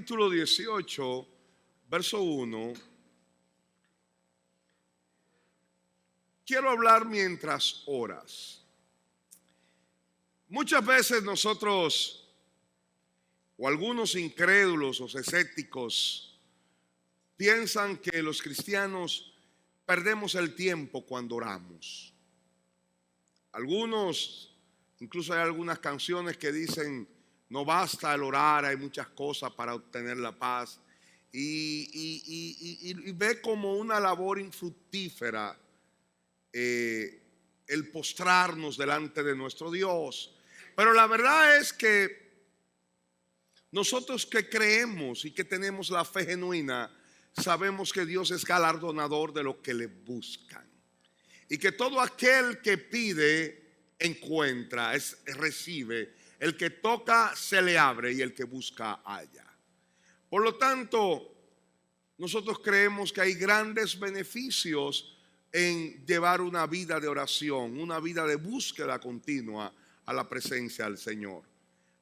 capítulo 18, verso 1. Quiero hablar mientras oras. Muchas veces nosotros, o algunos incrédulos o escépticos, piensan que los cristianos perdemos el tiempo cuando oramos. Algunos, incluso hay algunas canciones que dicen: no basta el orar, hay muchas cosas para obtener la paz. Y ve como una labor infructífera el postrarnos delante de nuestro Dios. Pero la verdad es que nosotros que creemos y que tenemos la fe genuina, sabemos que Dios es galardonador de los que le buscan. Y que todo aquel que pide, encuentra, recibe. El que toca, se le abre, y el que busca, halla. Por lo tanto, nosotros creemos que hay grandes beneficios en llevar una vida de oración, una vida de búsqueda continua a la presencia del Señor.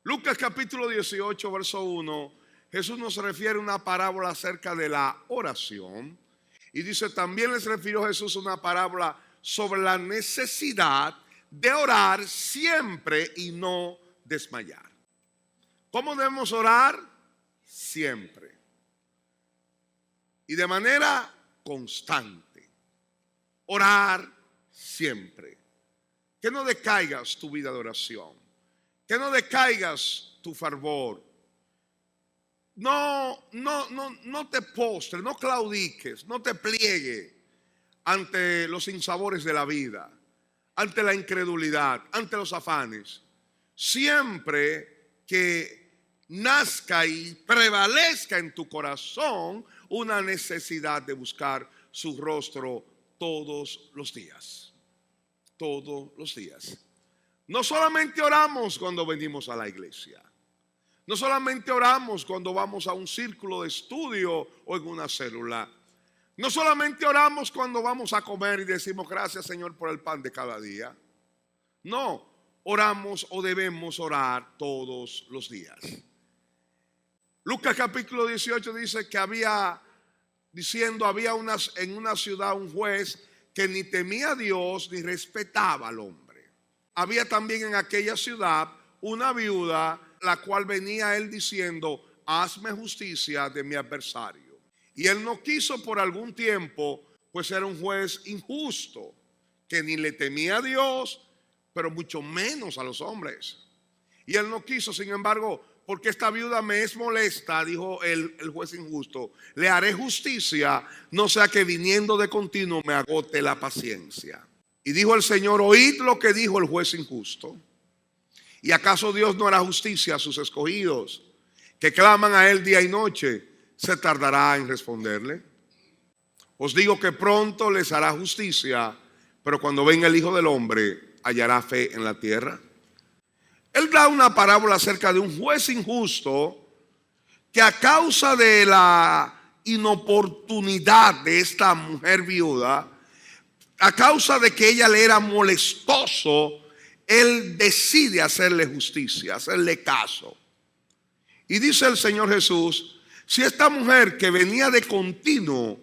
Lucas capítulo 18, verso 1, Jesús nos refiere una parábola acerca de la oración. Y dice: también les refirió Jesús una parábola sobre la necesidad de orar siempre y no desmayar. ¿Cómo debemos orar? Siempre. Y de manera constante. Orar siempre. Que no decaigas tu vida de oración. Que no decaigas tu fervor. No te postres, no claudiques, no te pliegues ante los sinsabores de la vida, ante la incredulidad, ante los afanes. Siempre que nazca y prevalezca en tu corazón una necesidad de buscar su rostro todos los días. Todos los días. No solamente oramos cuando venimos a la iglesia. No solamente oramos cuando vamos a un círculo de estudio o en una célula. No solamente oramos cuando vamos a comer y decimos: gracias, Señor, por el pan de cada día. No. Oramos o debemos orar todos los días. Lucas capítulo 18 dice que había en una ciudad un juez que ni temía a Dios ni respetaba al hombre. Había también en aquella ciudad una viuda, la cual venía a él diciendo: hazme justicia de mi adversario. Y él no quiso por algún tiempo, pues era un juez injusto, que ni le temía a Dios, pero mucho menos a los hombres. Y él no quiso. Sin embargo, porque esta viuda me es molesta, dijo el juez injusto, le haré justicia, no sea que viniendo de continuo me agote la paciencia. Y dijo el Señor: oíd lo que dijo el juez injusto. ¿Y acaso Dios no hará justicia a sus escogidos, que claman a él día y noche? ¿Se tardará en responderle? Os digo que pronto les hará justicia, pero cuando venga el Hijo del Hombre, ¿hallará fe en la tierra? Él da una parábola acerca de un juez injusto que, a causa de la inoportunidad de esta mujer viuda, a causa de que ella le era molestoso, él decide hacerle justicia, hacerle caso. Y dice el Señor Jesús: si esta mujer que venía de continuo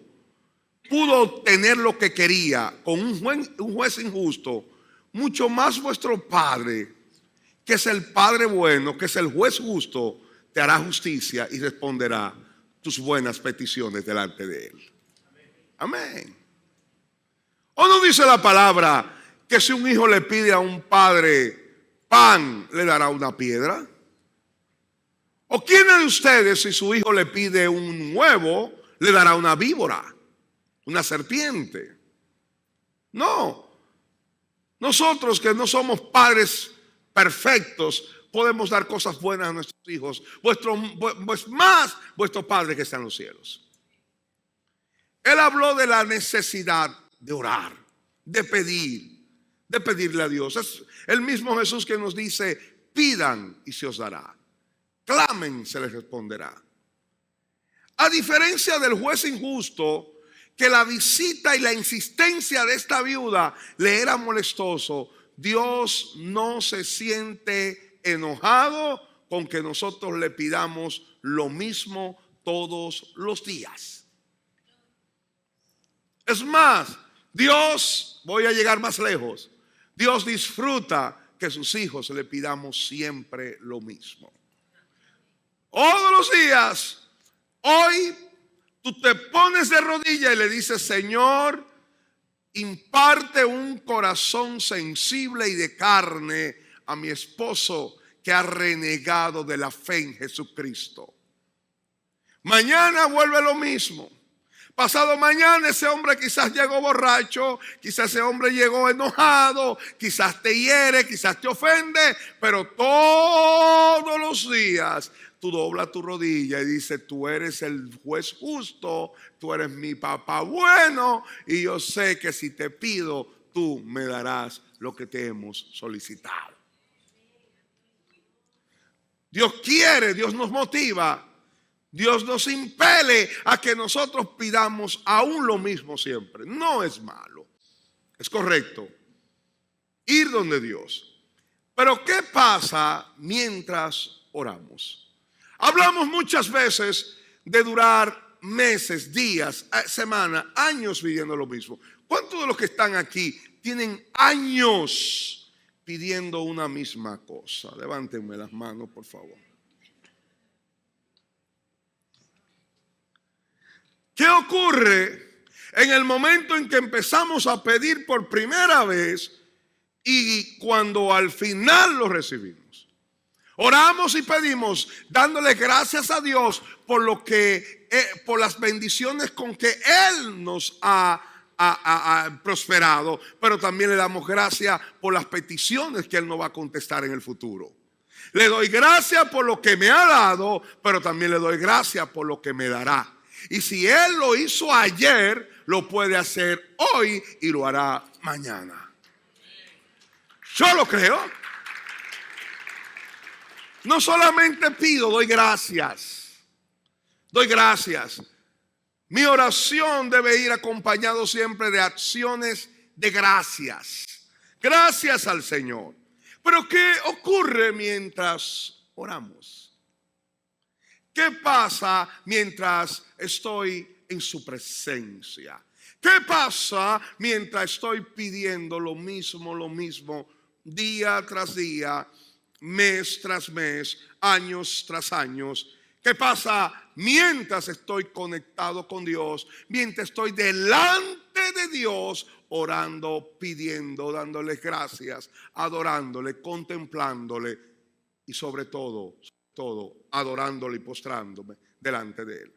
pudo obtener lo que quería con un juez injusto, mucho más vuestro Padre, que es el Padre bueno, que es el juez justo, te hará justicia y responderá tus buenas peticiones delante de él. Amén. ¿O no dice la palabra que si un hijo le pide a un padre pan, le dará una piedra? ¿O quién de ustedes, si su hijo le pide un huevo, le dará una víbora, una serpiente? No. Nosotros, que no somos padres perfectos, podemos dar cosas buenas a nuestros hijos, pues más vuestro Padre que está en los cielos. Él habló de la necesidad de orar, de pedirle a Dios. Es el mismo Jesús que nos dice: pidan y se os dará, clamen, se les responderá. A diferencia del juez injusto, que la visita y la insistencia de esta viuda le era molestoso, Dios no se siente enojado con que nosotros le pidamos lo mismo todos los días. Es más, Dios, voy a llegar más lejos, Dios disfruta que sus hijos le pidamos siempre lo mismo. Todos los días, hoy tú te pones de rodillas y le dices: Señor, imparte un corazón sensible y de carne a mi esposo que ha renegado de la fe en Jesucristo. Mañana vuelve lo mismo. Pasado mañana ese hombre quizás llegó borracho, quizás ese hombre llegó enojado, quizás te hiere, quizás te ofende, pero todos los días tú doblas tu rodilla y dices: tú eres el juez justo, tú eres mi papá bueno, y yo sé que si te pido, tú me darás lo que te hemos solicitado. Dios quiere, Dios nos motiva, Dios nos impele a que nosotros pidamos aún lo mismo siempre. No es malo, es correcto ir donde Dios. Pero ¿qué pasa mientras oramos? Hablamos muchas veces de durar meses, días, semanas, años pidiendo lo mismo. ¿Cuántos de los que están aquí tienen años pidiendo una misma cosa? Levántenme las manos, por favor. ¿Qué ocurre en el momento en que empezamos a pedir por primera vez y cuando al final lo recibimos? Oramos y pedimos dándole gracias a Dios por lo que, por las bendiciones con que Él nos ha prosperado, pero también le damos gracias por las peticiones que Él nos va a contestar en el futuro. Le doy gracias por lo que me ha dado, pero también le doy gracias por lo que me dará. Y si Él lo hizo ayer, lo puede hacer hoy y lo hará mañana. Yo lo creo. No solamente pido, doy gracias. Doy gracias. Mi oración debe ir acompañado siempre de acciones de gracias. Gracias al Señor. Pero ¿qué ocurre mientras oramos? ¿Qué pasa mientras estoy en su presencia? ¿Qué pasa mientras estoy pidiendo lo mismo, día tras día, mes tras mes, años tras años? ¿Qué pasa mientras estoy conectado con Dios? Mientras estoy delante de Dios, orando, pidiendo, dándole gracias, adorándole, contemplándole y sobre todo adorándole y postrándome delante de Él.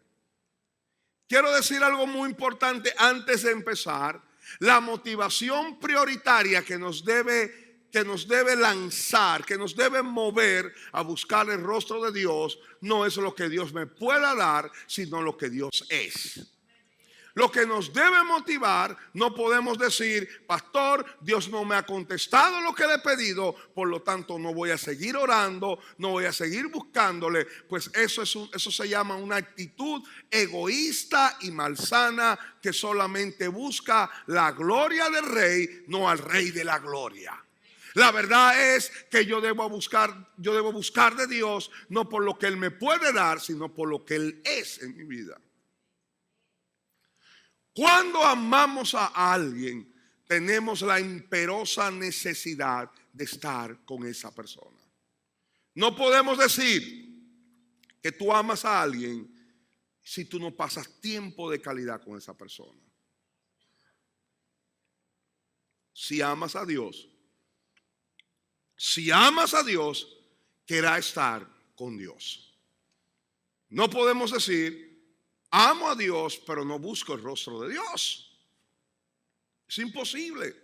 Quiero decir algo muy importante antes de empezar. La motivación prioritaria que nos debe lanzar, que nos debe mover a buscar el rostro de Dios, no es lo que Dios me pueda dar, sino lo que Dios es. Lo que nos debe motivar, no podemos decir: pastor, Dios no me ha contestado lo que le he pedido, por lo tanto no voy a seguir orando, no voy a seguir buscándole. Pues eso se llama una actitud egoísta y malsana que solamente busca la gloria del rey, no al rey de la gloria. La verdad es que yo debo buscar de Dios no por lo que Él me puede dar, sino por lo que Él es en mi vida. Cuando amamos a alguien, tenemos la imperiosa necesidad de estar con esa persona. No podemos decir que tú amas a alguien si tú no pasas tiempo de calidad con esa persona. Si amas a Dios, querrá estar con Dios. No podemos decir: amo a Dios, pero no busco el rostro de Dios. Es imposible.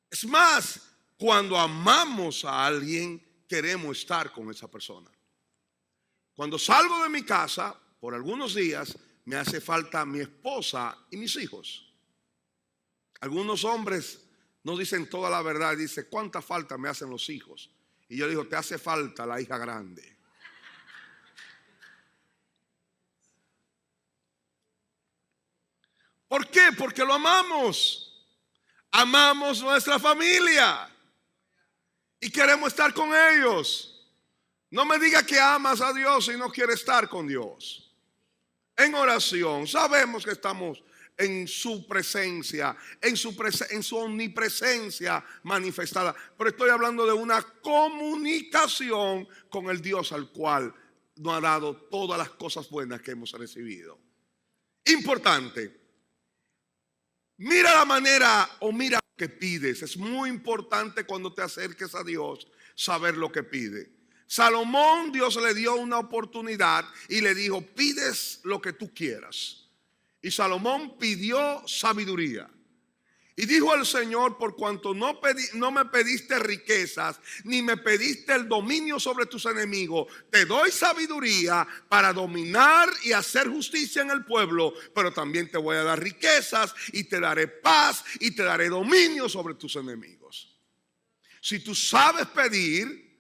Es más, cuando amamos a alguien, queremos estar con esa persona. Cuando salgo de mi casa, por algunos días, me hace falta mi esposa y mis hijos. Algunos hombres no dicen toda la verdad, dicen: ¿cuánta falta me hacen los hijos? Y yo digo: te hace falta la hija grande. ¿Por qué? Porque lo amamos. Amamos nuestra familia y queremos estar con ellos. No me diga que amas a Dios y no quieres estar con Dios. En oración, sabemos que estamos en su presencia, en su omnipresencia manifestada. Pero estoy hablando de una comunicación con el Dios al cual nos ha dado todas las cosas buenas que hemos recibido. Importante. Mira la manera o mira lo que pides. Es muy importante cuando te acerques a Dios saber lo que pide. Salomón, Dios le dio una oportunidad y le dijo: pides lo que tú quieras. Y Salomón pidió sabiduría. Y dijo el Señor: por cuanto no me pediste riquezas, ni me pediste el dominio sobre tus enemigos, te doy sabiduría para dominar y hacer justicia en el pueblo, pero también te voy a dar riquezas y te daré paz y te daré dominio sobre tus enemigos. Si tú sabes pedir,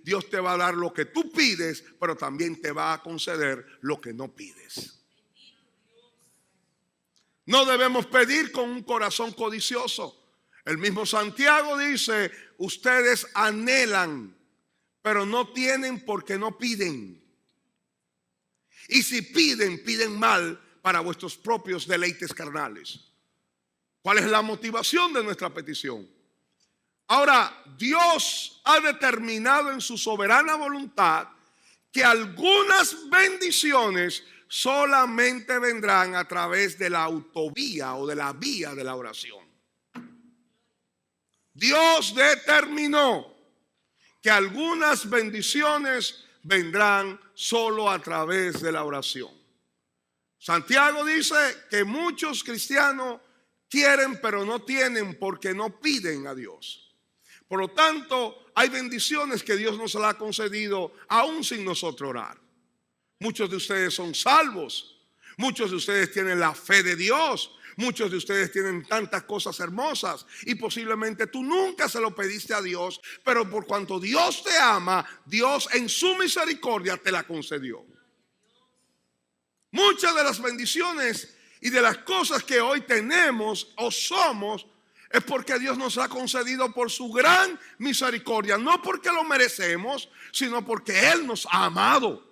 Dios te va a dar lo que tú pides, pero también te va a conceder lo que no pides. No debemos pedir con un corazón codicioso. El mismo Santiago dice: ustedes anhelan, pero no tienen porque no piden. Y si piden, piden mal para vuestros propios deleites carnales. ¿Cuál es la motivación de nuestra petición? Ahora, Dios ha determinado en su soberana voluntad que algunas bendiciones solamente vendrán a través de la autovía o de la vía de la oración. Dios determinó que algunas bendiciones vendrán solo a través de la oración. Santiago dice que muchos cristianos quieren pero no tienen porque no piden a Dios. Por lo tanto, hay bendiciones que Dios nos ha concedido aún sin nosotros orar. Muchos de ustedes son salvos. Muchos de ustedes tienen la fe de Dios. Muchos de ustedes tienen tantas cosas hermosas y posiblemente tú nunca se lo pediste a Dios, pero por cuanto Dios te ama, Dios en su misericordia te la concedió. Muchas de las bendiciones y de las cosas que hoy tenemos o somos es porque Dios nos ha concedido por su gran misericordia, no porque lo merecemos, sino porque Él nos ha amado.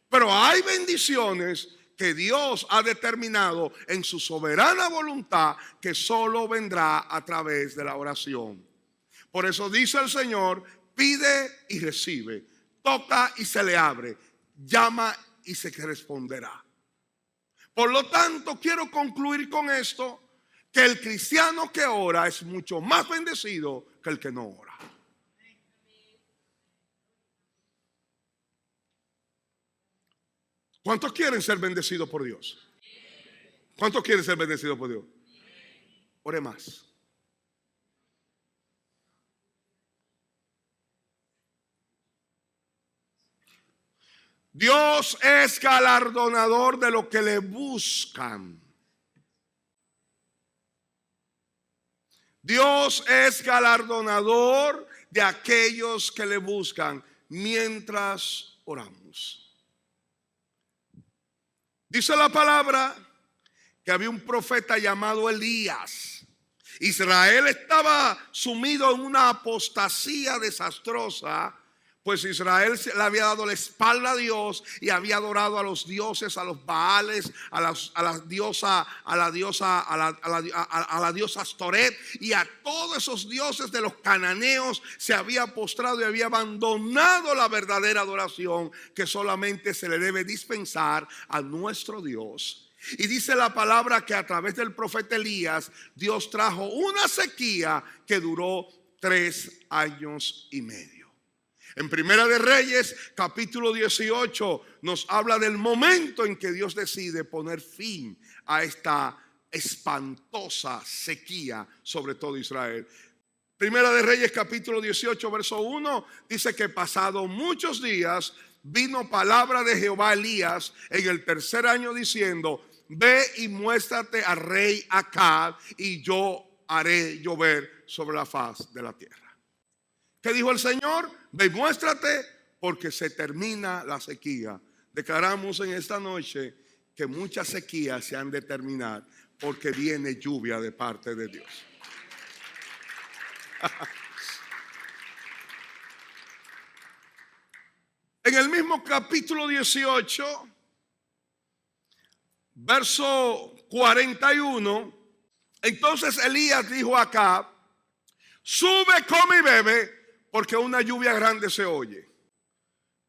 Pero hay bendiciones que Dios ha determinado en su soberana voluntad que solo vendrá a través de la oración. Por eso dice el Señor: pide y recibe, toca y se le abre, llama y se responderá. Por lo tanto, quiero concluir con esto, que el cristiano que ora es mucho más bendecido que el que no ora. ¿Cuántos quieren ser bendecidos por Dios? ¿Cuántos quieren ser bendecidos por Dios? Ore más. Dios es galardonador de los que le buscan. Dios es galardonador de aquellos que le buscan mientras oramos. Dice la palabra que había un profeta llamado Elías. Israel estaba sumido en una apostasía desastrosa, pues Israel le había dado la espalda a Dios y había adorado a los dioses, a los Baales, a la diosa Astoret y a todos esos dioses de los cananeos. Se había postrado y había abandonado la verdadera adoración que solamente se le debe dispensar a nuestro Dios. Y dice la palabra que a través del profeta Elías Dios trajo una sequía que duró 3 años y medio. En Primera de Reyes, capítulo 18, nos habla del momento en que Dios decide poner fin a esta espantosa sequía sobre todo Israel. Primera de Reyes, capítulo 18, verso 1, dice que pasado muchos días vino palabra de Jehová a Elías en el 3er año diciendo: ve y muéstrate al rey Acab y yo haré llover sobre la faz de la tierra. ¿Qué dijo el Señor? Ve y muéstrate porque se termina la sequía. Declaramos en esta noche que muchas sequías se han de terminar porque viene lluvia de parte de Dios. En el mismo capítulo 18, verso 41, entonces Elías dijo a Acab: sube, come y bebe, porque una lluvia grande se oye.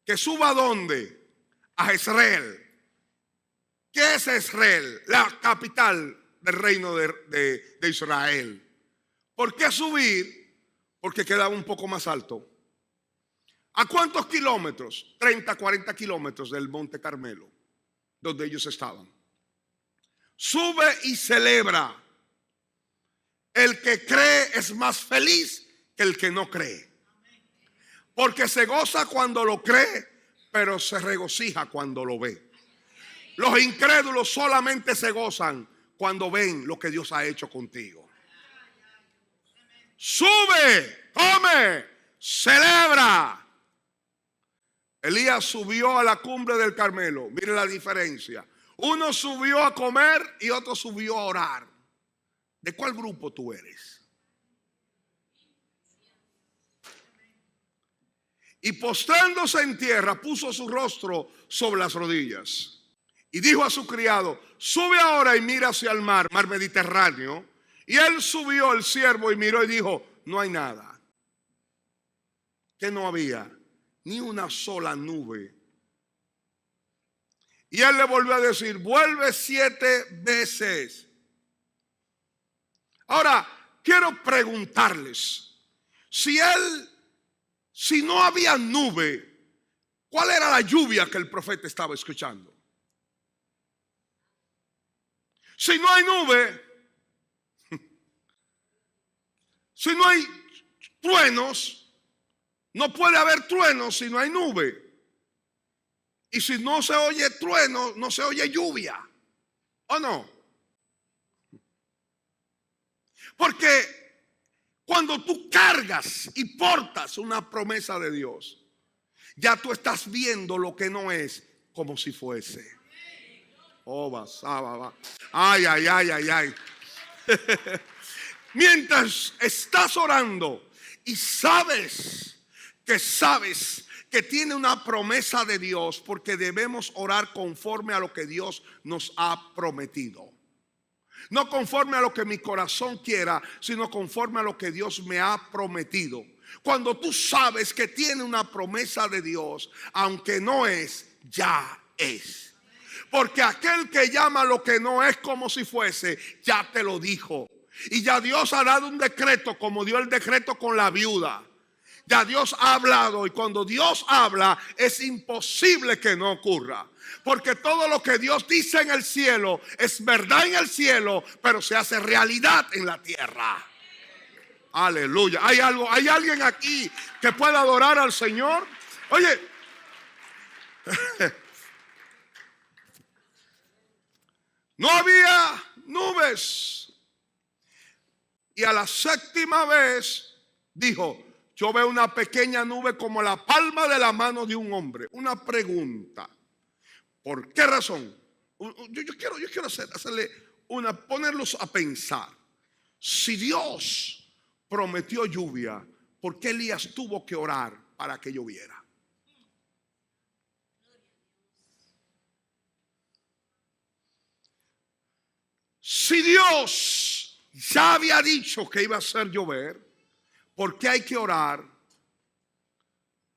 ¿Que suba a dónde? A Jezreel. ¿Qué es Jezreel? La capital del reino de Israel. ¿Por qué subir? Porque quedaba un poco más alto. ¿A cuántos kilómetros? 30, 40 kilómetros del Monte Carmelo, donde ellos estaban. Sube y celebra. El que cree es más feliz que el que no cree. Porque se goza cuando lo cree, pero se regocija cuando lo ve. Los incrédulos solamente se gozan cuando ven lo que Dios ha hecho contigo. Sube, come, celebra. Elías subió a la cumbre del Carmelo. Mire la diferencia. Uno subió a comer y otro subió a orar. ¿De cuál grupo tú eres? Y postrándose en tierra, puso su rostro sobre las rodillas. Y dijo a su criado: sube ahora y mira hacia el mar Mediterráneo. Y él subió, el siervo, y miró y dijo: no hay nada. ¿Qué no había? Ni una sola nube. Y él le volvió a decir: vuelve 7 veces. Ahora, quiero preguntarles, si no había nube, ¿cuál era la lluvia que el profeta estaba escuchando? Si no hay nube, si no hay truenos, no puede haber truenos si no hay nube. Y si no se oye trueno, no se oye lluvia. ¿O no? Porque cuando tú cargas y portas una promesa de Dios, ya tú estás viendo lo que no es como si fuese. Oh, basaba. Ay, ay, ay, ay, ay. Mientras estás orando y sabes que tiene una promesa de Dios, porque debemos orar conforme a lo que Dios nos ha prometido. No conforme a lo que mi corazón quiera, sino conforme a lo que Dios me ha prometido. Cuando tú sabes que tiene una promesa de Dios, aunque no es, ya es. Porque aquel que llama lo que no es como si fuese, ya te lo dijo. Y ya Dios ha dado un decreto, como dio el decreto con la viuda. Ya Dios ha hablado, y cuando Dios habla es imposible que no ocurra. Porque todo lo que Dios dice en el cielo es verdad en el cielo, pero se hace realidad en la tierra. Aleluya. ¿Hay alguien aquí que pueda adorar al Señor? Oye, no había nubes. Y a la 7ª vez dijo: yo veo una pequeña nube como la palma de la mano de un hombre. Una pregunta: ¿por qué razón? Yo quiero hacerle ponerlos a pensar. Si Dios prometió lluvia, ¿por qué Elías tuvo que orar para que lloviera? Si Dios ya había dicho que iba a hacer llover, ¿por qué hay que orar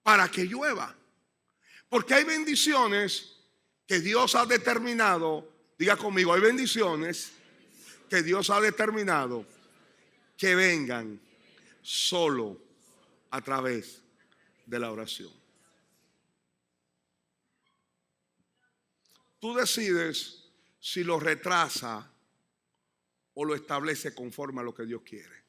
para que llueva? Porque hay bendiciones que Dios ha determinado. Diga conmigo: hay bendiciones que Dios ha determinado que vengan solo a través de la oración. Tú decides si lo retrasa o lo establece conforme a lo que Dios quiere.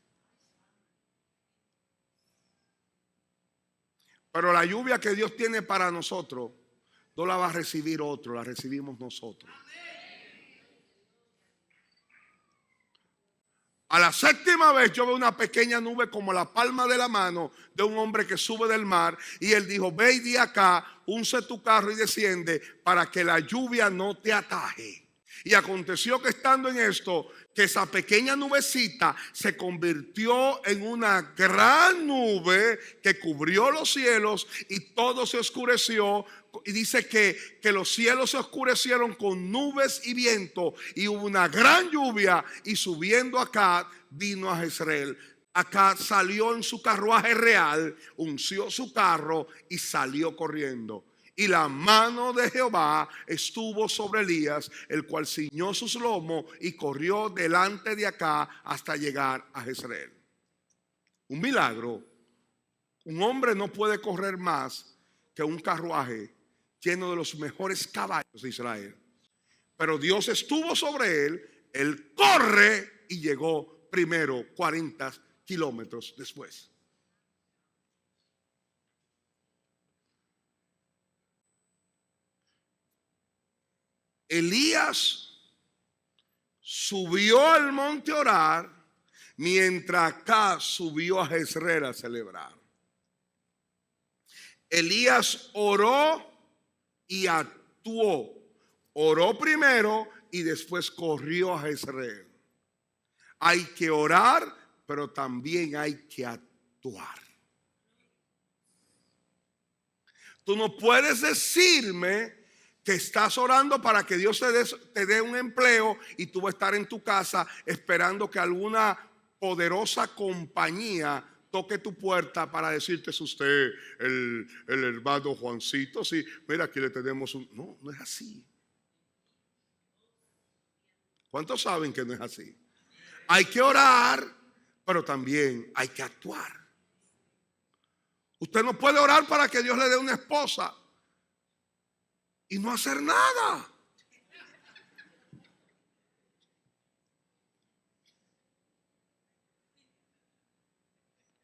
Pero la lluvia que Dios tiene para nosotros no la va a recibir otro, la recibimos nosotros. A la 7ª vez yo veo una pequeña nube como la palma de la mano de un hombre que sube del mar. Y él dijo: ve y di acá, unce tu carro y desciende para que la lluvia no te ataje. Y aconteció que estando en esto, que esa pequeña nubecita se convirtió en una gran nube que cubrió los cielos y todo se oscureció. Y dice que los cielos se oscurecieron con nubes y viento y hubo una gran lluvia, y subiendo Acab vino a Jezreel. Acab salió en su carruaje real, unció su carro y salió corriendo. Y la mano de Jehová estuvo sobre Elías, el cual ciñó sus lomos y corrió delante de Acab hasta llegar a Jezreel. Un milagro. Un hombre no puede correr más que un carruaje lleno de los mejores caballos de Israel. Pero Dios estuvo sobre él, él corre y llegó primero 40 kilómetros después. Elías subió al monte a orar, mientras Acab subió a Jezreel a celebrar. Elías oró y actuó. Oró primero y después corrió a Jezreel. Hay que orar, pero también hay que actuar. Tú no puedes decirme que estás orando para que Dios te dé un empleo y tú vas a estar en tu casa esperando que alguna poderosa compañía toque tu puerta para decirte: es usted el hermano Juancito. Sí, mira, aquí le tenemos un... No, no es así. ¿Cuántos saben que no es así? Hay que orar, pero también hay que actuar. Usted no puede orar para que Dios le dé una esposa y no hacer nada.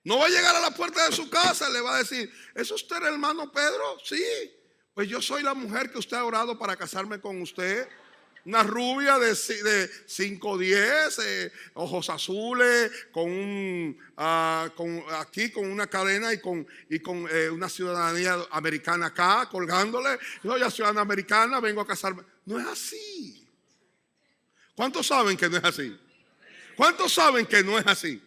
No va a llegar a la puerta de su casa y le va a decir: ¿es usted el hermano Pedro? Sí. Pues yo soy la mujer que usted ha orado para casarme con usted. Una rubia de 5'10", ojos azules, con aquí con una cadena y con una ciudadanía americana acá colgándole. Yo ya ciudadana americana, vengo a casarme. No es así. ¿Cuántos saben que no es así? ¿Cuántos saben que no es así?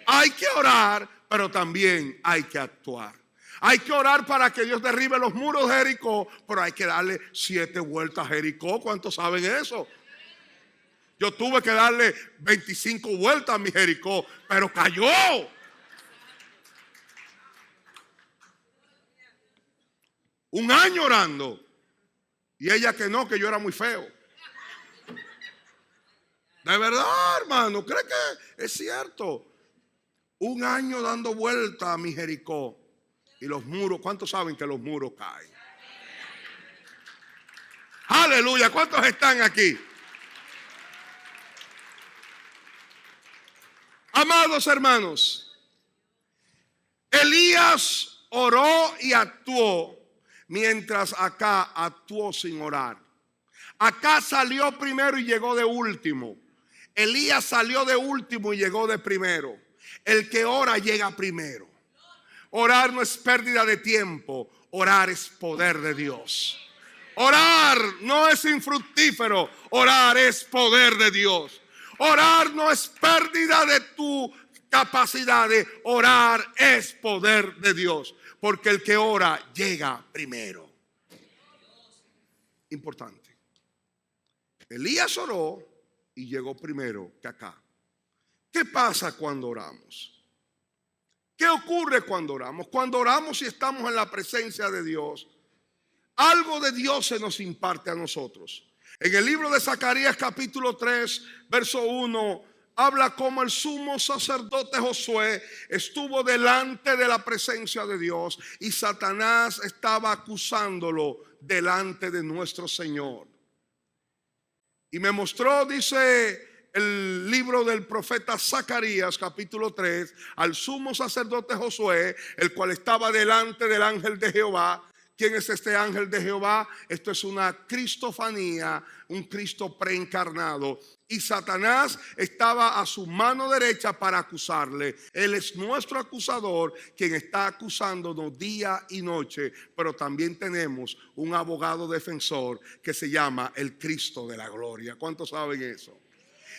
Hay que orar, pero también hay que actuar. Hay que orar para que Dios derribe los muros de Jericó, pero hay que darle 7 vueltas a Jericó. ¿Cuántos saben eso? Yo tuve que darle 25 vueltas a mi Jericó, pero cayó. Un año orando. Y ella que no, que yo era muy feo. De verdad, hermano, ¿cree que es cierto? Un año dando vueltas a mi Jericó. Y los muros, ¿cuántos saben que los muros caen? Aleluya, ¿cuántos están aquí? Amados hermanos, Elías oró y actuó, mientras Acab actuó sin orar. Acab salió primero y llegó de último. Elías salió de último y llegó de primero. El que ora llega primero. Orar no es pérdida de tiempo, orar es poder de Dios. Orar no es infructífero, orar es poder de Dios. Orar no es pérdida de tu capacidad, orar es poder de Dios. Porque el que ora llega primero. Importante. Elías oró y llegó primero que Acab. ¿Qué pasa cuando oramos? ¿Qué ocurre cuando oramos? Cuando oramos y estamos en la presencia de Dios, algo de Dios se nos imparte a nosotros. En el libro de Zacarías capítulo 3, verso 1, habla como el sumo sacerdote Josué estuvo delante de la presencia de Dios y Satanás estaba acusándolo delante de nuestro Señor. Y me mostró, dice el libro del profeta Zacarías capítulo 3, al sumo sacerdote Josué, el cual estaba delante del ángel de Jehová. ¿Quién es este ángel de Jehová? Esto es una cristofanía, un Cristo preencarnado. Y Satanás estaba a su mano derecha para acusarle. Él es nuestro acusador, quien está acusándonos día y noche. Pero también tenemos un abogado defensor que se llama el Cristo de la gloria. ¿Cuántos saben eso?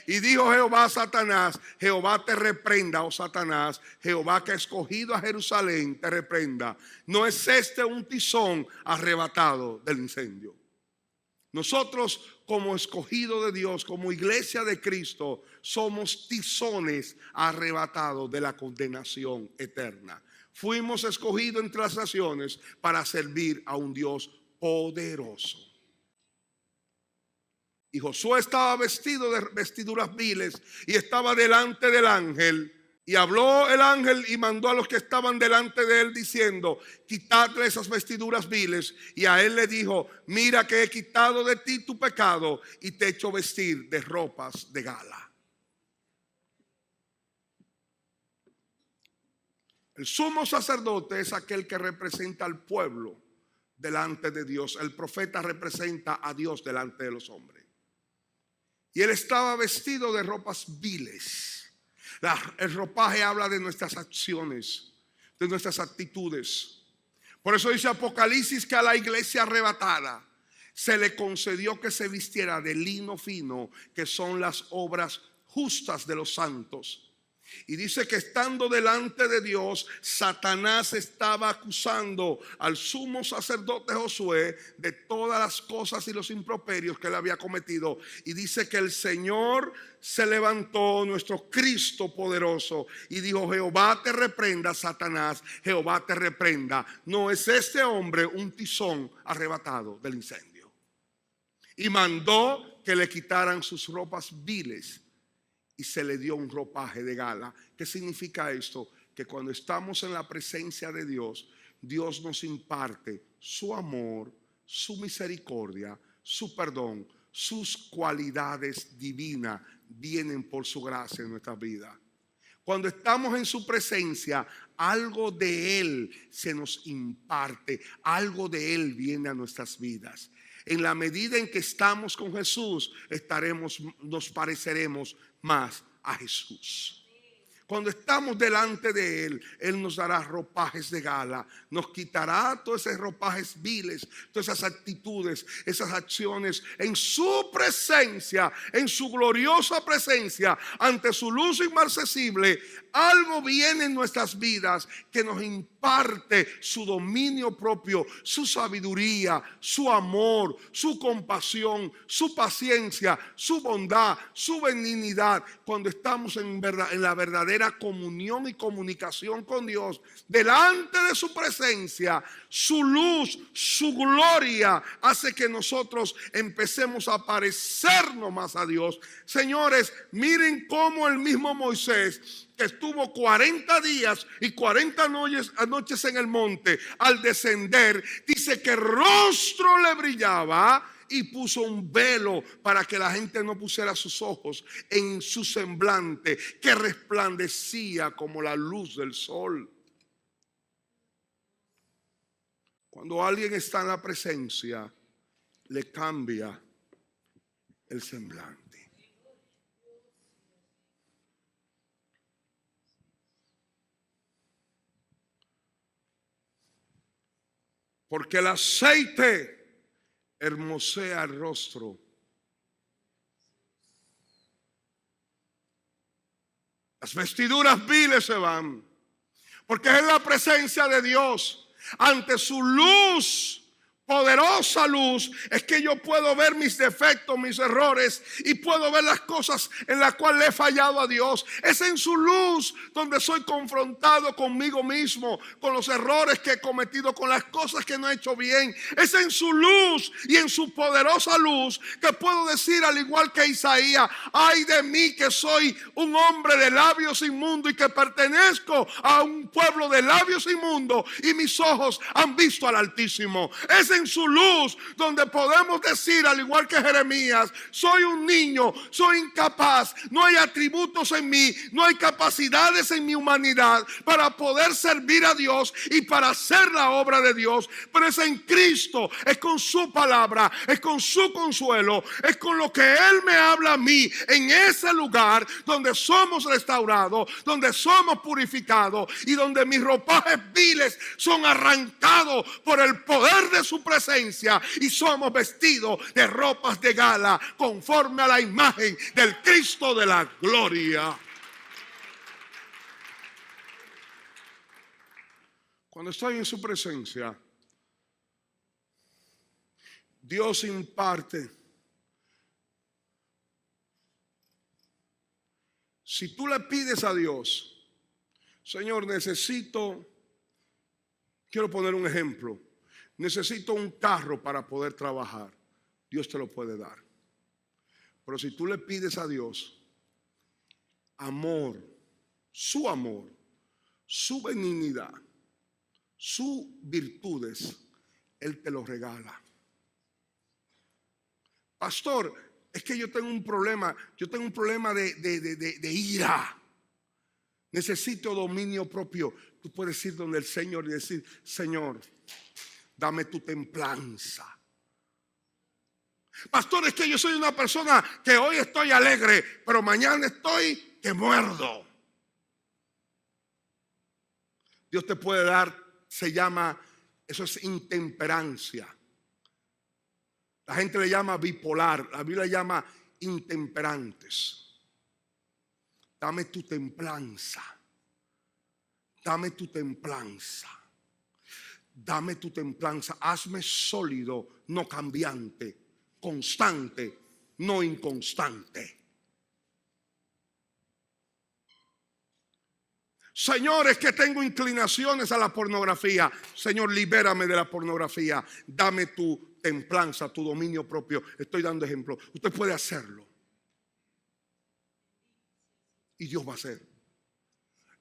Y dijo Jehová a Satanás: Jehová te reprenda, oh Satanás, Jehová que ha escogido a Jerusalén te reprenda. ¿No es este un tizón arrebatado del incendio? Nosotros, como escogido de Dios, como iglesia de Cristo, somos tizones arrebatados de la condenación eterna. Fuimos escogidos entre las naciones para servir a un Dios poderoso. Y Josué estaba vestido de vestiduras viles y estaba delante del ángel. Y habló el ángel y mandó a los que estaban delante de él diciendo: quitadle esas vestiduras viles. Y a él le dijo: mira que he quitado de ti tu pecado y te he hecho vestir de ropas de gala. El sumo sacerdote es aquel que representa al pueblo delante de Dios. El profeta representa a Dios delante de los hombres. Y él estaba vestido de ropas viles. El ropaje habla de nuestras acciones, de nuestras actitudes. Por eso dice Apocalipsis que a la iglesia arrebatada se le concedió que se vistiera de lino fino, que son las obras justas de los santos. Y dice que estando delante de Dios, Satanás estaba acusando al sumo sacerdote Josué de todas las cosas y los improperios que él había cometido. Y dice que el Señor se levantó, nuestro Cristo poderoso, y dijo: Jehová te reprenda, Satanás, Jehová te reprenda. ¿No es este hombre un tizón arrebatado del incendio? Y mandó que le quitaran sus ropas viles y se le dio un ropaje de gala. ¿Qué significa esto? Que cuando estamos en la presencia de Dios, Dios nos imparte su amor, su misericordia, su perdón, sus cualidades divinas vienen por su gracia en nuestra vida. Cuando estamos en su presencia, algo de Él se nos imparte, algo de Él viene a nuestras vidas. En la medida en que estamos con Jesús, nos pareceremos más a Jesús. Cuando estamos delante de Él, Él nos dará ropajes de gala. Nos quitará todos esos ropajes viles, todas esas actitudes, esas acciones en su presencia, en su gloriosa presencia, ante su luz inmarcesible. Algo viene en nuestras vidas que nos imparte su dominio propio, su sabiduría, su amor, su compasión, su paciencia, su bondad, su benignidad. Cuando estamos en la verdadera comunión y comunicación con Dios, delante de su presencia, su luz, su gloria hace que nosotros empecemos a parecernos más a Dios. Señores, miren cómo el mismo Moisés, que estuvo 40 días y 40 noches en el monte, al descender, dice que el rostro le brillaba y puso un velo para que la gente no pusiera sus ojos en su semblante, que resplandecía como la luz del sol. Cuando alguien está en la presencia, le cambia el semblante. Porque el aceite hermosea el rostro. Las vestiduras viles se van. Porque es en la presencia de Dios, ante su luz, poderosa luz, es que yo puedo ver mis defectos, mis errores, y puedo ver las cosas en las cuales le he fallado a Dios. Es en su luz donde soy confrontado conmigo mismo, con los errores que he cometido, con las cosas que no he hecho bien. Es en su luz y en su poderosa luz que puedo decir, al igual que Isaías: ay de mí que soy un hombre de labios inmundos y que pertenezco a un pueblo de labios inmundos, y mis ojos han visto al Altísimo. Es en su luz donde podemos decir, al igual que Jeremías: soy un niño, soy incapaz, no hay atributos en mí, no hay capacidades en mi humanidad para poder servir a Dios y para hacer la obra de Dios. Pero es en Cristo, es con su palabra, es con su consuelo, es con lo que Él me habla a mí, en ese lugar donde somos restaurados, donde somos purificados y donde mis ropajes viles son arrancados por el poder de su presencia y somos vestidos de ropas de gala conforme a la imagen del Cristo de la gloria. Cuando estoy en su presencia, Dios imparte. Si tú le pides a Dios, Señor, quiero poner un ejemplo, necesito un carro para poder trabajar, Dios te lo puede dar. Pero si tú le pides a Dios amor, su benignidad, sus virtudes, Él te lo regala. Pastor, es que yo tengo un problema de ira. Necesito dominio propio. Tú puedes ir donde el Señor y decir, Señor, dame tu templanza. Pastor, es que yo soy una persona que hoy estoy alegre, pero mañana estoy que muerdo. Dios te puede dar, eso es intemperancia. La gente le llama bipolar, la Biblia le llama intemperantes. Dame tu templanza. Dame tu templanza. Dame tu templanza. Hazme sólido, no cambiante. Constante, no inconstante. Señor, es que tengo inclinaciones a la pornografía. Señor, libérame de la pornografía. Dame tu templanza, tu dominio propio. Estoy dando ejemplo. Usted puede hacerlo. Y Dios va a hacer.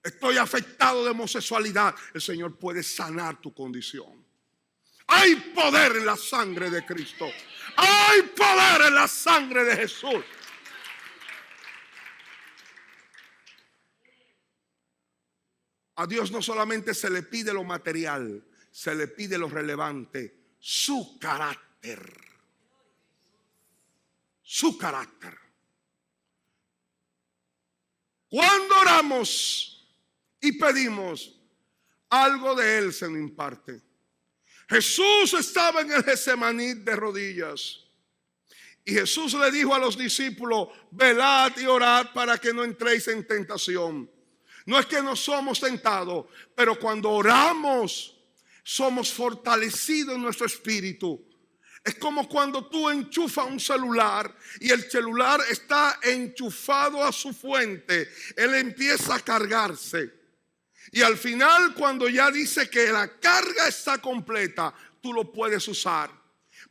Estoy afectado de homosexualidad. El Señor puede sanar tu condición. Hay poder en la sangre de Cristo. Hay poder en la sangre de Jesús. A Dios no solamente se le pide lo material, se le pide lo relevante, su carácter. Su carácter. Cuando oramos y pedimos, algo de Él se nos imparte. Jesús estaba en el Getsemaní de rodillas. Y Jesús le dijo a los discípulos, velad y orad para que no entréis en tentación. No es que no somos tentados, pero cuando oramos somos fortalecidos en nuestro espíritu. Es como cuando tú enchufas un celular y el celular está enchufado a su fuente. Él empieza a cargarse. Y al final, cuando ya dice que la carga está completa, tú lo puedes usar.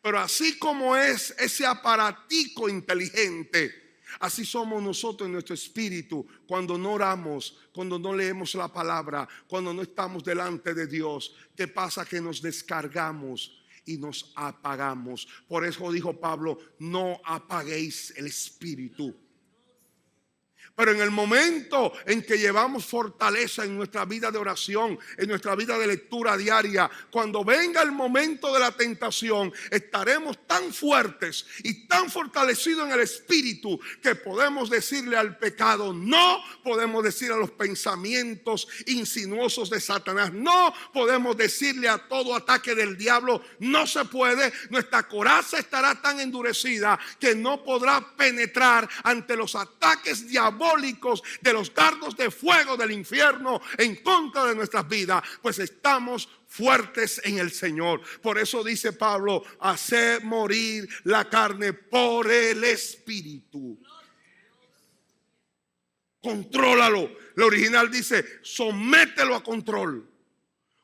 Pero así como es ese aparatico inteligente, así somos nosotros en nuestro espíritu cuando no oramos, cuando no leemos la palabra, cuando no estamos delante de Dios. ¿Qué pasa? Que nos descargamos y nos apagamos. Por eso dijo Pablo, no apaguéis el espíritu. Pero en el momento en que llevamos fortaleza en nuestra vida de oración, en nuestra vida de lectura diaria, cuando venga el momento de la tentación, estaremos tan fuertes y tan fortalecidos en el espíritu que podemos decirle al pecado no, podemos decir a los pensamientos insinuosos de Satanás no, podemos decirle a todo ataque del diablo no se puede. Nuestra coraza estará tan endurecida que no podrá penetrar ante los ataques diabólicos de los dardos de fuego del infierno en contra de nuestras vidas, pues estamos fuertes en el Señor. Por eso dice Pablo, hacer morir la carne por el espíritu. Contrólalo. El original dice, somételo a control.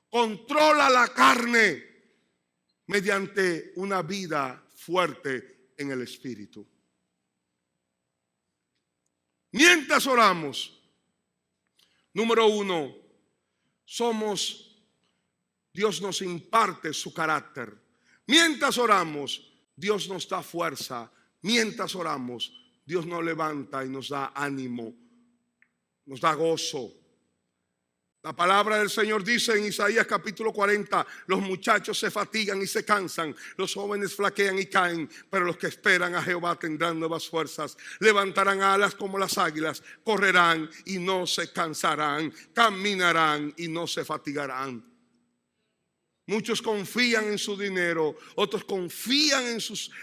Controla la carne mediante una vida fuerte en el espíritu. Mientras oramos, número uno, Dios nos imparte su carácter. Mientras oramos, Dios nos da fuerza. Mientras oramos, Dios nos levanta y nos da ánimo, nos da gozo. La palabra del Señor dice en Isaías capítulo 40, los muchachos se fatigan y se cansan, los jóvenes flaquean y caen, pero los que esperan a Jehová tendrán nuevas fuerzas, levantarán alas como las águilas, correrán y no se cansarán, caminarán y no se fatigarán. Muchos confían en su dinero, otros confían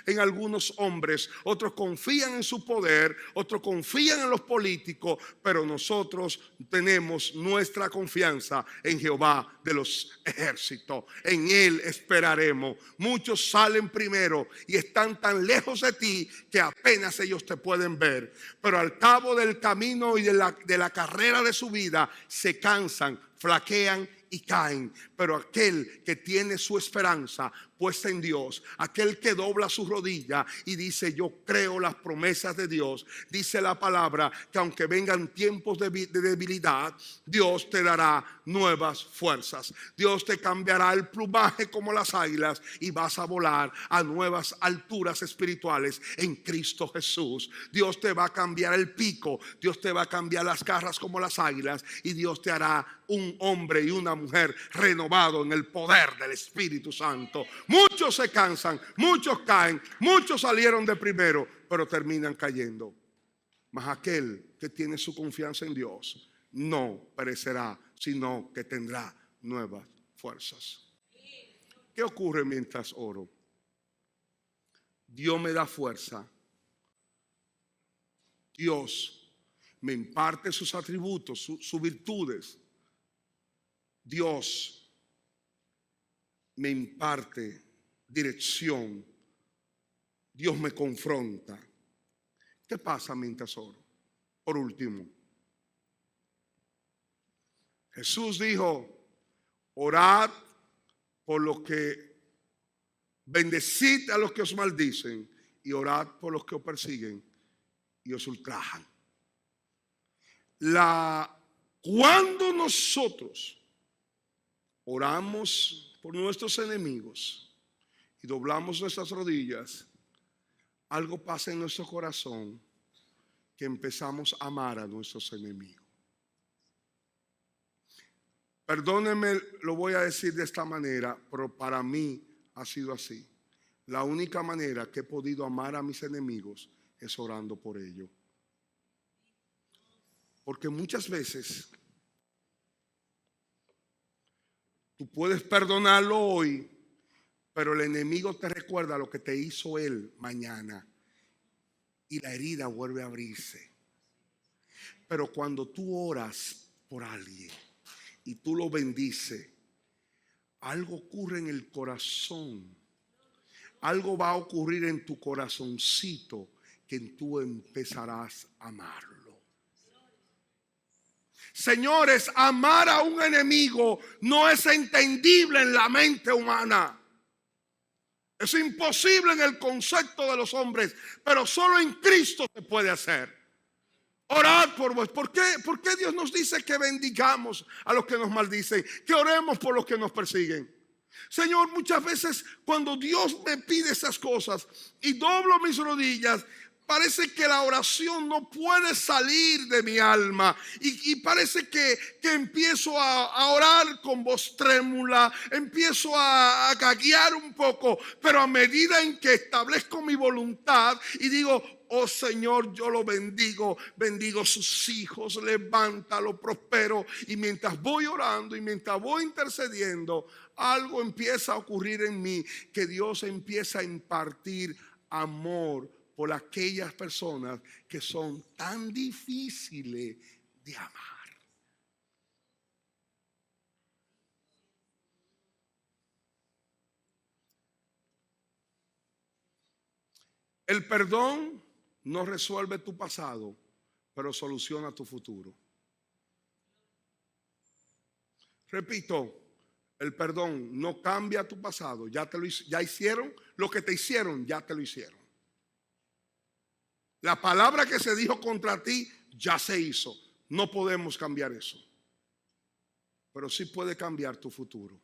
en algunos hombres, otros confían en su poder, otros confían en los políticos, pero nosotros tenemos nuestra confianza en Jehová de los ejércitos. En Él esperaremos. Muchos salen primero y están tan lejos de ti que apenas ellos te pueden ver, pero al cabo del camino y de la carrera de su vida se cansan, flaquean y caen. Pero aquel que tiene su esperanza puesta en Dios, aquel que dobla su rodilla y dice: yo creo las promesas de Dios, dice la palabra que aunque vengan tiempos de debilidad, Dios te dará nuevas fuerzas. Dios te cambiará el plumaje como las águilas y vas a volar a nuevas alturas espirituales en Cristo Jesús. Dios te va a cambiar el pico, Dios te va a cambiar las garras como las águilas, y Dios te hará un hombre y una mujer renovado en el poder del Espíritu Santo. Muchos se cansan, muchos caen, muchos salieron de primero, pero terminan cayendo. Mas aquel que tiene su confianza en Dios no perecerá, sino que tendrá nuevas fuerzas. ¿Qué ocurre mientras oro? Dios me da fuerza. Dios me imparte sus atributos, sus virtudes. Dios me imparte dirección. Dios me confronta. ¿Qué pasa mientras oro? Por último, Jesús dijo: orad por los que, bendecid a los que os maldicen y orad por los que os persiguen y os ultrajan. Cuando nosotros oramos por nuestros enemigos y doblamos nuestras rodillas, algo pasa en nuestro corazón, que empezamos a amar a nuestros enemigos. Perdónenme, lo voy a decir de esta manera, pero para mí ha sido así. La única manera que he podido amar a mis enemigos es orando por ellos. Porque muchas veces tú puedes perdonarlo hoy, pero el enemigo te recuerda lo que te hizo él mañana y la herida vuelve a abrirse. Pero cuando tú oras por alguien y tú lo bendices, algo ocurre en el corazón. Algo va a ocurrir en tu corazoncito que tú empezarás a amarlo. Señores, amar a un enemigo no es entendible en la mente humana. Es imposible en el concepto de los hombres, pero solo en Cristo se puede hacer. Orad por vos. ¿Por qué Dios nos dice que bendigamos a los que nos maldicen? Que oremos por los que nos persiguen. Señor, muchas veces cuando Dios me pide esas cosas y doblo mis rodillas, parece que la oración no puede salir de mi alma y parece que empiezo a orar con voz trémula, empiezo a gaguear un poco, pero a medida en que establezco mi voluntad y digo: oh Señor, yo lo bendigo, bendigo sus hijos, levántalo, prospero. Y mientras voy orando y mientras voy intercediendo, algo empieza a ocurrir en mí, que Dios empieza a impartir amor por aquellas personas que son tan difíciles de amar. El perdón no resuelve tu pasado, pero soluciona tu futuro. Repito, el perdón no cambia tu pasado. Ya hicieron lo que te hicieron, ya te lo hicieron. La palabra que se dijo contra ti ya se hizo. No podemos cambiar eso. Pero sí puede cambiar tu futuro.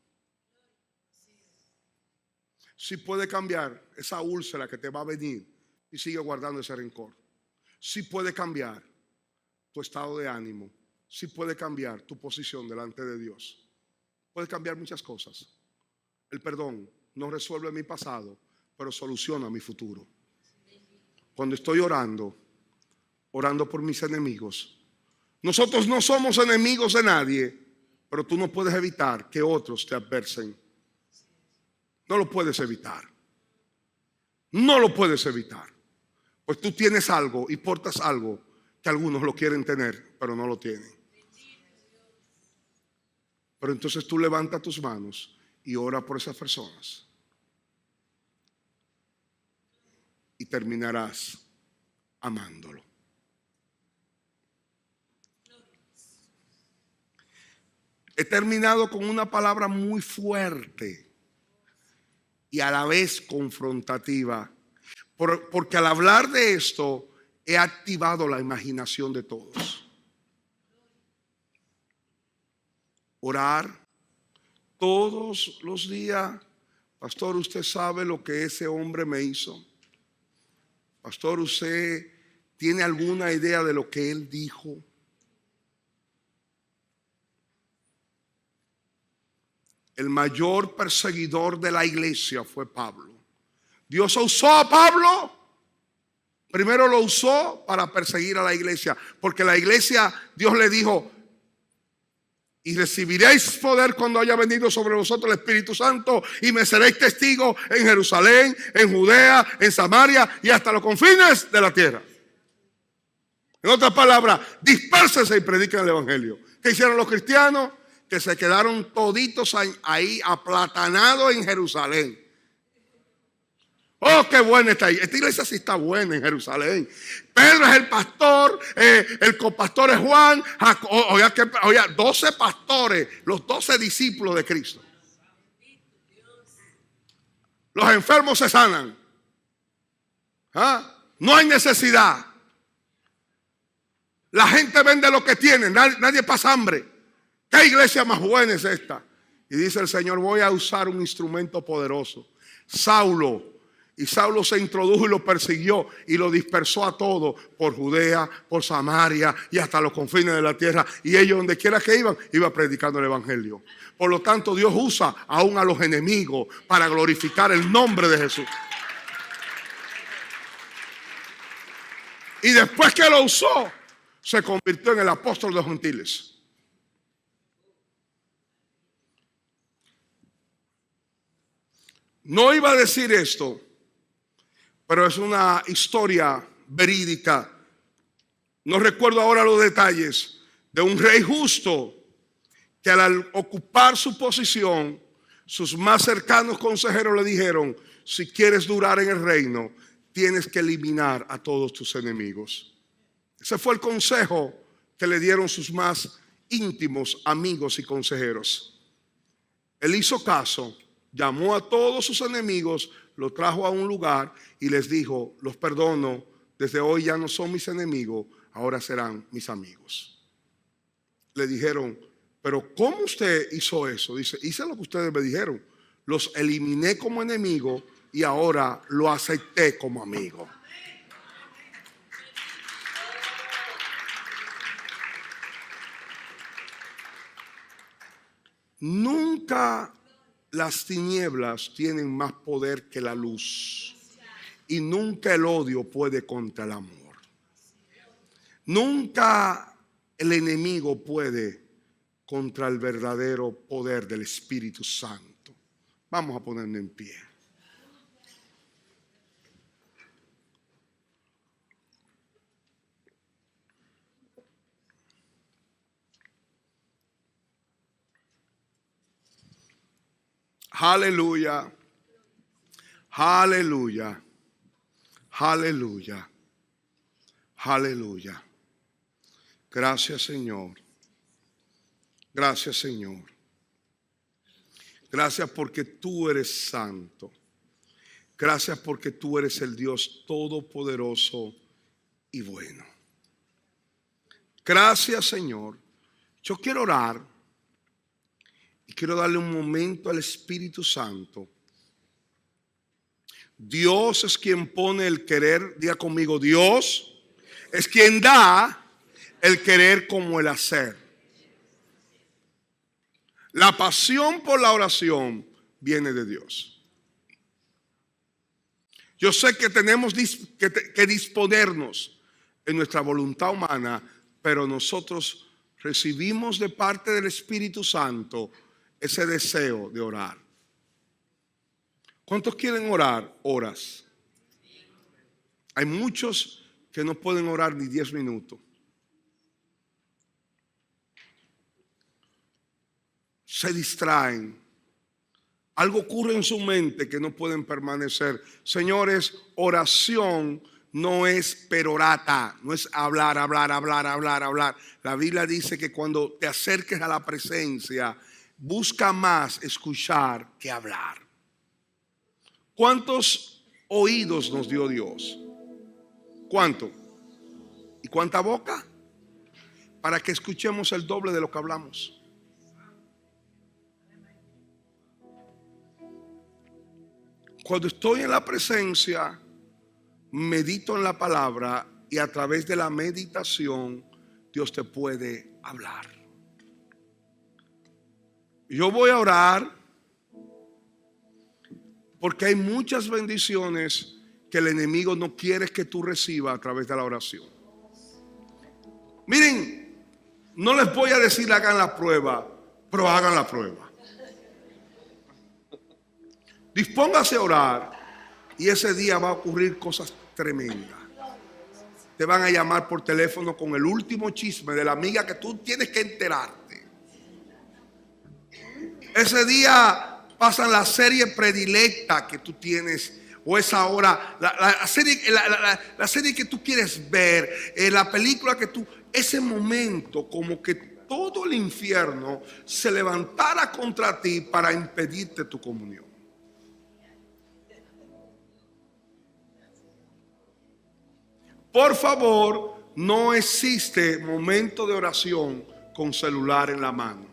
Sí puede cambiar esa úlcera que te va a venir y sigue guardando ese rencor. Sí puede cambiar tu estado de ánimo. Sí puede cambiar tu posición delante de Dios. Puede cambiar muchas cosas. El perdón no resuelve mi pasado, pero soluciona mi futuro. Cuando estoy orando por mis enemigos. Nosotros no somos enemigos de nadie, pero tú no puedes evitar que otros te adversen. No lo puedes evitar. No lo puedes evitar. Pues tú tienes algo y portas algo que algunos lo quieren tener, pero no lo tienen. Pero entonces tú levantas tus manos y ora por esas personas. Y terminarás amándolo. He terminado con una palabra muy fuerte y a la vez confrontativa, porque al hablar de esto he activado la imaginación de todos. Orar todos los días. Pastor, usted sabe lo que ese hombre me hizo. Pastor, usted tiene alguna idea de lo que él dijo. El mayor perseguidor de la iglesia fue Pablo. Dios usó a Pablo. Primero lo usó para perseguir a la iglesia, porque la iglesia, Dios le dijo: y recibiréis poder cuando haya venido sobre vosotros el Espíritu Santo, y me seréis testigos en Jerusalén, en Judea, en Samaria y hasta los confines de la tierra. En otras palabras, dispérsense y prediquen el evangelio. ¿Qué hicieron los cristianos? Que se quedaron toditos ahí aplatanados en Jerusalén. Oh, qué buena está ahí. Esta iglesia sí está buena en Jerusalén. Pedro es el pastor, el copastor es Juan. Oiga, 12 pastores, los 12 discípulos de Cristo. Los enfermos se sanan. ¿Ah? No hay necesidad. La gente vende lo que tiene, nadie pasa hambre. ¿Qué iglesia más buena es esta? Y dice el Señor: voy a usar un instrumento poderoso. Saulo. Y Saulo se introdujo y lo persiguió y lo dispersó a todos por Judea, por Samaria y hasta los confines de la tierra. Y ellos, donde quiera que iban, iba predicando el evangelio. Por lo tanto, Dios usa aún a los enemigos para glorificar el nombre de Jesús. Y después que lo usó, se convirtió en el apóstol de los gentiles. No iba a decir esto, pero es una historia verídica. No recuerdo ahora los detalles, de un rey justo que al ocupar su posición, sus más cercanos consejeros le dijeron: si quieres durar en el reino, tienes que eliminar a todos tus enemigos. Ese fue el consejo que le dieron sus más íntimos amigos y consejeros. Él hizo caso, llamó a todos sus enemigos, los trajo a un lugar y les dijo: los perdono, desde hoy ya no son mis enemigos, ahora serán mis amigos. Le dijeron: pero ¿cómo usted hizo eso? Dice: hice lo que ustedes me dijeron, los eliminé como enemigo y ahora lo acepté como amigo. Nunca las tinieblas tienen más poder que la luz, y nunca el odio puede contra el amor. Nunca el enemigo puede contra el verdadero poder del Espíritu Santo. Vamos a ponernos en pie. Aleluya, aleluya, aleluya, aleluya. Gracias, Señor. Gracias, Señor. Gracias porque tú eres santo. Gracias porque tú eres el Dios todopoderoso y bueno. Gracias, Señor. Yo quiero orar. Y quiero darle un momento al Espíritu Santo. Dios es quien pone el querer. Diga conmigo: Dios es quien da el querer como el hacer. La pasión por la oración viene de Dios. Yo sé que tenemos que disponernos en nuestra voluntad humana, pero nosotros recibimos de parte del Espíritu Santo ese deseo de orar. ¿Cuántos quieren orar horas? Hay muchos que no pueden orar ni 10 minutos. Se distraen. Algo ocurre en su mente que no pueden permanecer. Señores, oración no es perorata, no es hablar. La Biblia dice que cuando te acerques a la presencia, busca más escuchar que hablar. ¿Cuántos oídos nos dio Dios? ¿Cuánto? ¿Y cuánta boca? Para que escuchemos el doble de lo que hablamos. Cuando estoy en la presencia, medito en la palabra y a través de la meditación Dios te puede hablar. Yo voy a orar porque hay muchas bendiciones que el enemigo no quiere que tú recibas a través de la oración. Miren, no les voy a decir hagan la prueba, pero hagan la prueba. Dispóngase a orar y ese día va a ocurrir cosas tremendas. Te van a llamar por teléfono con el último chisme de la amiga que tú tienes que enterarte. Ese día pasan la serie predilecta que tú tienes, o esa hora, la serie que tú quieres ver, la película que tú, ese momento como que todo el infierno se levantara contra ti para impedirte tu comunión. Por favor, no existe momento de oración con celular en la mano.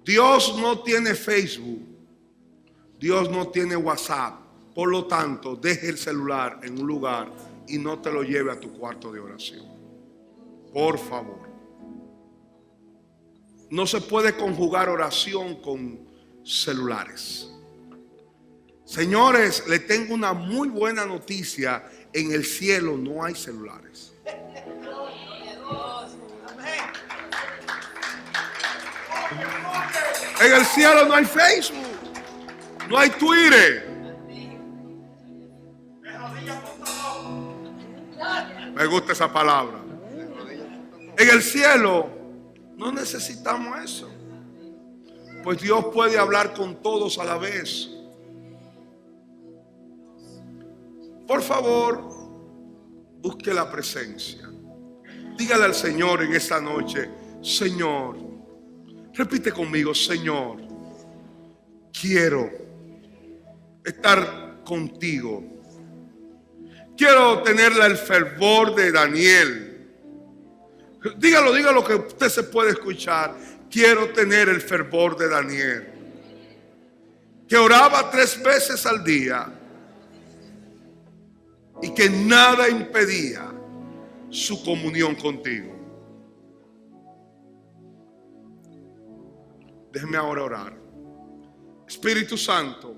Dios no tiene Facebook. Dios no tiene WhatsApp. Por lo tanto, deje el celular en un lugar y no te lo lleve a tu cuarto de oración. Por favor. No se puede conjugar oración con celulares. Señores, le tengo una muy buena noticia. En el cielo no hay celulares. En el cielo no hay Facebook, no hay Twitter. Me gusta esa palabra. En el cielo no necesitamos eso. Pues Dios puede hablar con todos a la vez. Por favor, busque la presencia. Dígale al Señor en esta noche: Señor, repite conmigo: Señor, quiero estar contigo. Quiero tener el fervor de Daniel. Dígalo que usted se puede escuchar. Quiero tener el fervor de Daniel, que oraba 3 veces al día y que nada impedía su comunión contigo. Déjeme ahora orar. Espíritu Santo,